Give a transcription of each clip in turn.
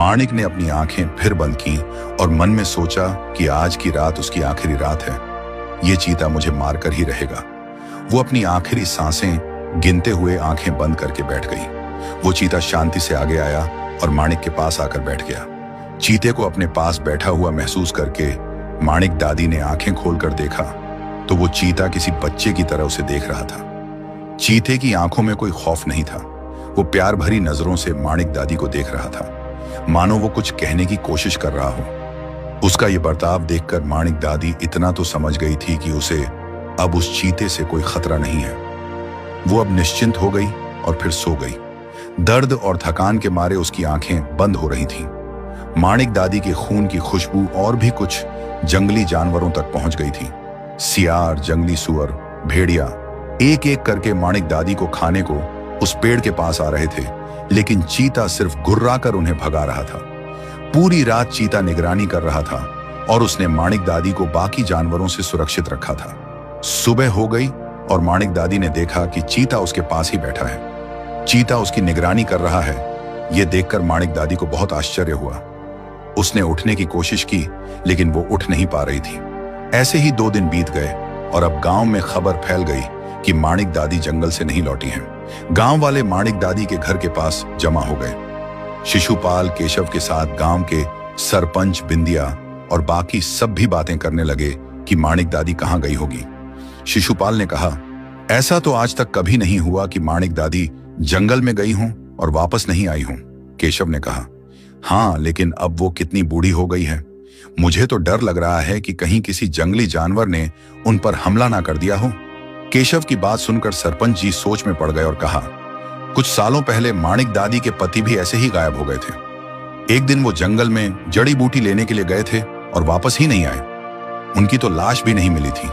माणिक ने अपनी आंखें फिर बंद की और मन में सोचा कि आज की रात उसकी आखिरी रात है। ये चीता मुझे मारकर ही रहेगा। वो अपनी आखिरी सांसें गिनते हुए आंखें बंद करके बैठ गई। वो चीता शांति से आगे आया और माणिक के पास आकर बैठ गया। चीते को अपने पास बैठा हुआ महसूस करके माणिक दादी ने आंखें खोलकर देखा तो वो चीता किसी बच्चे की तरह उसे देख रहा था। चीते की आंखों में कोई खौफ नहीं था। वो प्यार भरी नजरों से माणिक दादी को देख रहा था, मानो वो कुछ कहने की कोशिश कर रहा हो। उसका ये बर्ताव देखकर माणिक दादी इतना तो समझ गई थी कि उसे अब उस चीते से कोई खतरा नहीं है। वो अब निश्चिंत हो गई और फिर सो गई। दर्द और थकान के मारे उसकी आंखें बंद हो रही थीं। माणिक दादी के खून की खुशबू और भी कुछ जंगली जानवरों तक पहुंच गई थी। सियार, जंगली सुअर, भेड़िया एक एक करके माणिक दादी को खाने को उस पेड़ के पास आ रहे थे, लेकिन चीता सिर्फ घुर्राकर उन्हें भगा रहा था। पूरी रात चीता निगरानी कर रहा था और उसने माणिक दादी को बाकी जानवरों से सुरक्षित रखा था। सुबह हो गई और माणिक दादी ने देखा कि चीता उसके पास ही बैठा है। चीता उसकी निगरानी कर रहा है। यह देखकर माणिक दादी को बहुत आश्चर्य हुआ। उसने उठने की कोशिश की, लेकिन वो उठ नहीं पा रही थी। ऐसे ही 2 दिन बीत गए और अब गांव में खबर फैल गई कि माणिक दादी जंगल से नहीं लौटी हैं। गांव वाले माणिक दादी के घर के पास जमा हो गए। शिशुपाल केशव के साथ गांव के सरपंच, बिंदिया और बाकी सब भी बातें करने लगे कि माणिक दादी कहां गई होगी। शिशुपाल ने कहा, ऐसा तो आज तक कभी नहीं हुआ कि माणिक दादी जंगल में गई हों और वापस नहीं आई हों। केशव ने कहा, हाँ, लेकिन अब वो कितनी बूढ़ी हो गई है। मुझे तो डर लग रहा है कि कहीं किसी जंगली जानवर ने उन पर हमला ना कर दिया हो। केशव की बात सुनकर सरपंच जी सोच में पड़ गए और कहा, कुछ सालों पहले माणिक दादी के पति भी ऐसे ही गायब हो गए थे। एक दिन वो जंगल में जड़ी बूटी लेने के लिए गए थे और वापस ही नहीं आए। उनकी तो लाश भी नहीं मिली थी।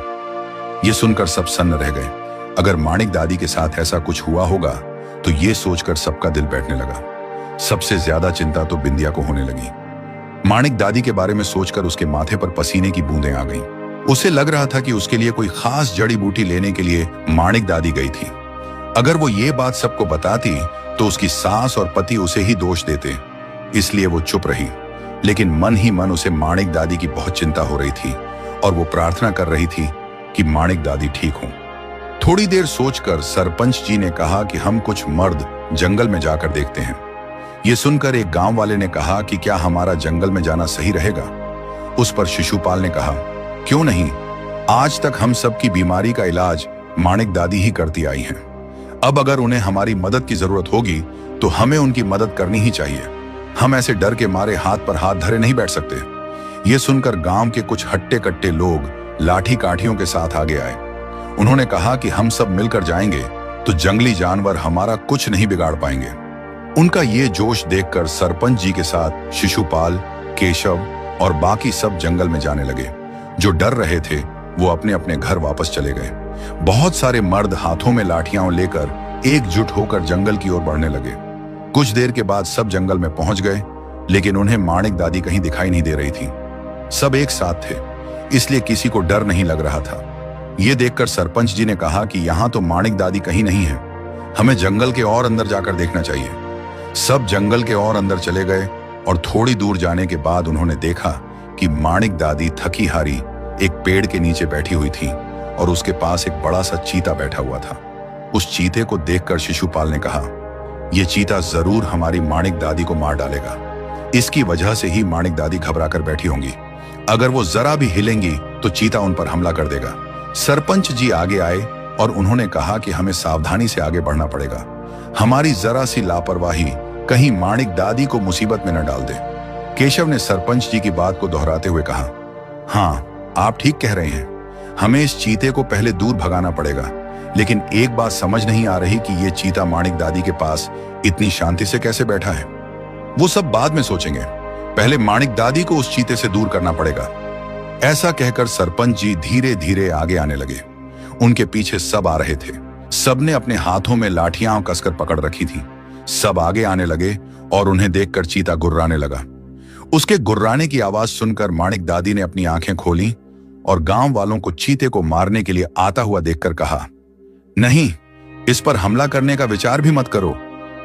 ये सुनकर सब सन्न रह गए। अगर माणिक दादी के साथ ऐसा कुछ हुआ होगा तो ये सोचकर सबका दिल बैठने लगा। सबसे ज्यादा चिंता तो बिंदिया को होने लगी। माणिक दादी के बारे में सोचकर उसके माथे पर पसीने की बूंदें आ गईं। उसे लग रहा था कि उसके लिए कोई खास जड़ी बूटी लेने के लिए माणिक दादी गई थी। अगर वो ये बात सबको बताती तो उसकी सास और पति उसे ही दोष देते, इसलिए वो चुप रही। लेकिन मन ही मन उसे माणिक दादी की बहुत चिंता हो रही थी और वो प्रार्थना कर रही थी कि माणिक दादी ठीक हो। थोड़ी देर सोचकर सरपंच जी ने कहा कि हम कुछ मर्द जंगल में जाकर देखते हैं। ये सुनकर एक गांव वाले ने कहा कि क्या हमारा जंगल में जाना सही रहेगा। उस पर शिशुपाल ने कहा, क्यों नहीं, आज तक हम सब की बीमारी का इलाज माणिक दादी ही करती आई हैं। अब अगर उन्हें हमारी मदद की जरूरत होगी तो हमें उनकी मदद करनी ही चाहिए। हम ऐसे डर के मारे हाथ पर हाथ धरे नहीं बैठ सकते। ये सुनकर गांव के कुछ हट्टे कट्टे लोग लाठी काठियों के साथ आगे आए। उन्होंने कहा कि हम सब मिलकर जाएंगे तो जंगली जानवर हमारा कुछ नहीं बिगाड़ पाएंगे। उनका ये जोश देखकर सरपंच जी के साथ शिशुपाल, केशव और बाकी सब जंगल में जाने लगे। जो डर रहे थे वो अपने अपने घर वापस चले गए। बहुत सारे मर्द हाथों में लाठियां लेकर एकजुट होकर जंगल की ओर बढ़ने लगे। कुछ देर के बाद सब जंगल में पहुंच गए, लेकिन उन्हें माणिक दादी कहीं दिखाई नहीं दे रही थी। सब एक साथ थे, इसलिए किसी को डर नहीं लग रहा था। यह देखकर सरपंच जी ने कहा कि यहां तो माणिक दादी कहीं नहीं है, हमें जंगल के और अंदर जाकर देखना चाहिए। सब जंगल के और अंदर चले गए और थोड़ी दूर जाने के बाद उन्होंने देखा कि माणिक दादी थकी हारी एक पेड़ के नीचे बैठी हुई थी और उसके पास एक बड़ा सा चीता बैठा हुआ था। उस चीते को देखकर शिशुपाल ने कहा, यह चीता जरूर हमारी माणिक दादी को मार डालेगा। इसकी वजह से ही माणिक दादी घबरा कर बैठी होंगी। अगर वो जरा भी हिलेंगी तो चीता उन पर हमला कर देगा। सरपंच जी आगे आए और उन्होंने कहा कि हमें सावधानी से आगे बढ़ना पड़ेगा। हमारी जरा सी लापरवाही कहीं माणिक दादी को मुसीबत में न डाल दे। केशव ने सरपंच जी की बात को दोहराते हुए कहा, हाँ, आप ठीक कह रहे हैं। हमें इस चीते को पहले दूर भगाना पड़ेगा, लेकिन एक बात समझ नहीं आ रही कि यह चीता माणिक दादी के पास इतनी शांति से कैसे बैठा है। वो सब बाद में सोचेंगे, पहले माणिक दादी को उस चीते से दूर करना पड़ेगा। ऐसा कहकर सरपंच जी धीरे धीरे आगे आने लगे। उनके पीछे सब आ रहे थे। सबने अपने हाथों में लाठियां कसकर पकड़ रखी थी। सब आगे आने लगे और उन्हें देखकर चीता गुर्राने लगा। उसके गुर्राने की आवाज सुनकर माणिक दादी ने अपनी आंखें खोली और गांव वालों को चीते को मारने के लिए आता हुआ देखकर कहा, नहीं, इस पर हमला करने का विचार भी मत करो।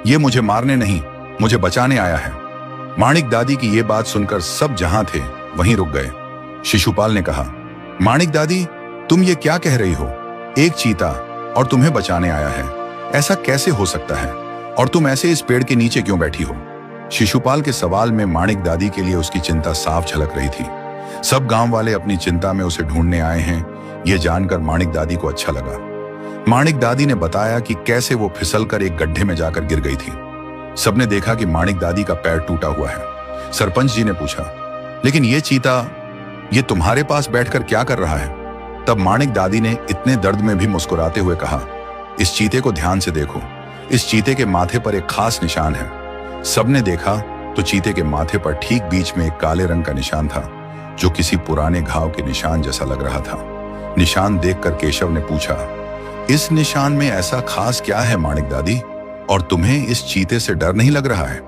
ये मुझे मारने नहीं, मुझे बचाने आया है। माणिक दादी की ये बात सुनकर सब जहां थे वहीं रुक गए। शिशुपाल ने कहा, माणिक दादी, तुम ये क्या कह रही हो? एक चीता और तुम्हें बचाने आया है, ऐसा कैसे हो सकता है? और तुम ऐसे इस पेड़ के नीचे क्यों बैठी हो? शिशुपाल के सवाल में माणिक दादी के लिए उसकी चिंता साफ झलक रही थी। सब गांव वाले अपनी चिंता में उसे ढूंढने आए हैं, यह जानकर माणिक दादी को अच्छा लगा। माणिक दादी ने बताया कि कैसे वो फिसलकर एक गड्ढे में जाकर गिर गई थी। सबने देखा कि माणिक दादी का पैर टूटा हुआ है। सरपंच जी ने पूछा, लेकिन ये चीता ये तुम्हारे पास बैठकर क्या कर रहा है? तब माणिक दादी ने इतने दर्द में भी मुस्कुराते हुए कहा, इस चीते को ध्यान से देखो, इस चीते के माथे पर एक खास निशान है। सबने देखा तो चीते के माथे पर ठीक बीच में एक काले रंग का निशान था, जो किसी पुराने घाव के निशान जैसा लग रहा था। निशान देखकर केशव ने पूछा, इस निशान में ऐसा खास क्या है माणिक दादी, और तुम्हें इस चीते से डर नहीं लग रहा है?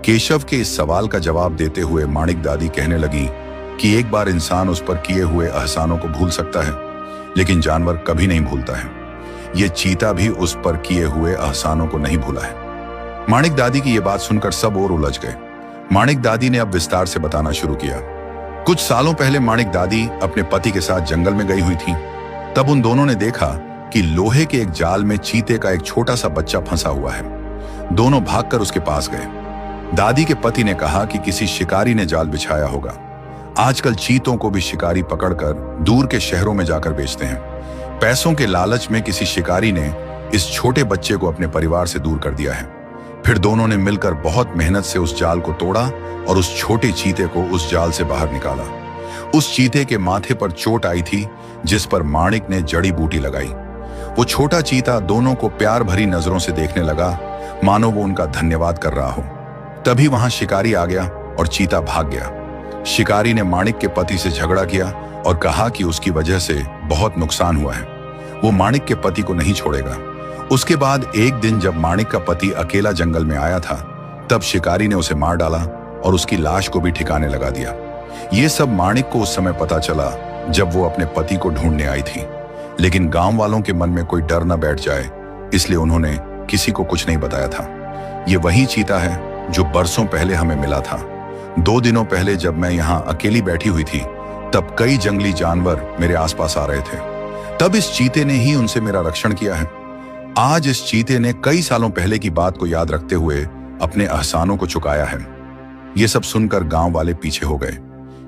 केशव के इस सवाल का जवाब देते हुए माणिक दादी कहने लगी कि एक बार इंसान उस पर किए हुए एहसानों को भूल सकता है, लेकिन जानवर कभी नहीं भूलता है। ये चीता भी उस पर किए हुए एहसानों को नहीं भूला है। माणिक दादी की ये बात सुनकर सब और उलझ गए। माणिक दादी ने अब विस्तार से बताना शुरू किया। कुछ सालों पहले माणिक दादी अपने पति के साथ जंगल में गई हुई थी। तब उन दोनों ने देखा कि लोहे के एक जाल में चीते का एक छोटा सा बच्चा फंसा हुआ है। दोनों भागकर उसके पास गए। दादी के पति ने कहा कि किसी शिकारी ने जाल बिछाया होगा। आजकल चीतों को भी शिकारी पकड़कर दूर के शहरों में जाकर बेचते हैं। पैसों के लालच में किसी शिकारी ने इस छोटे बच्चे को अपने परिवार से दूर कर दिया है। फिर दोनों ने मिलकर बहुत मेहनत से उस जाल को तोड़ा और उस छोटे चीते को उस जाल से बाहर निकाला। उस चीते के माथे पर चोट आई थी, जिस पर माणिक ने जड़ी बूटी लगाई। वो छोटा चीता दोनों को प्यार भरी नजरों से देखने लगा, मानो वो उनका धन्यवाद कर रहा हो। तभी वहां शिकारी आ गया और चीता भाग गया। शिकारी ने माणिक के पति से झगड़ा किया और कहा कि उसकी वजह से बहुत नुकसान हुआ है, वो माणिक के पति को नहीं छोड़ेगा। उसके बाद एक दिन जब माणिक का पति अकेला जंगल में आया था, तब शिकारी ने उसे मार डाला और उसकी लाश को भी ठिकाने लगा दिया। ये सब माणिक को उस समय पता चला जब वो अपने पति को ढूंढने आई थी, लेकिन गांव वालों के मन में कोई डर न बैठ जाए, इसलिए उन्होंने किसी को कुछ नहीं बताया था। ये वही चीता है जो बरसों पहले हमें मिला था। 2 दिनों पहले जब मैं यहाँ अकेली बैठी हुई थी, तब कई जंगली जानवर मेरे आसपास आ रहे थे। तब इस चीते ने ही उनसे मेरा रक्षण किया है। आज इस चीते ने कई सालों पहले की बात को याद रखते हुए अपने एहसानों को चुकाया है। ये सब सुनकर गांव वाले पीछे हो गए।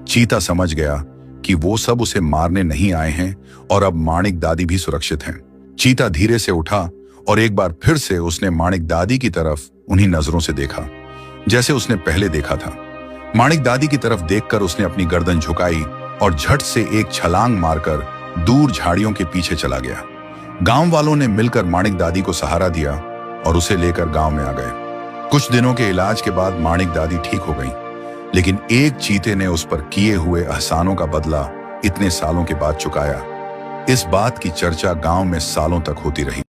चीता समझ गया कि वो सब उसे मारने नहीं आए हैं और अब माणिक दादी भी सुरक्षित हैं। चीता धीरे से उठा और एक बार फिर से उसने माणिक दादी की तरफ उन्हीं नजरों से देखा जैसे उसने पहले देखा था। माणिक दादी की तरफ देखकर उसने अपनी गर्दन झुकाई और झट से एक छलांग मारकर दूर झाड़ियों के पीछे चला गया। गांव वालों ने मिलकर माणिक दादी को सहारा दिया और उसे लेकर गांव में आ गए। कुछ दिनों के इलाज के बाद माणिक दादी ठीक हो गई, लेकिन एक चीते ने उस पर किए हुए एहसानों का बदला इतने सालों के बाद चुकाया। इस बात की चर्चा गांव में सालों तक होती रही।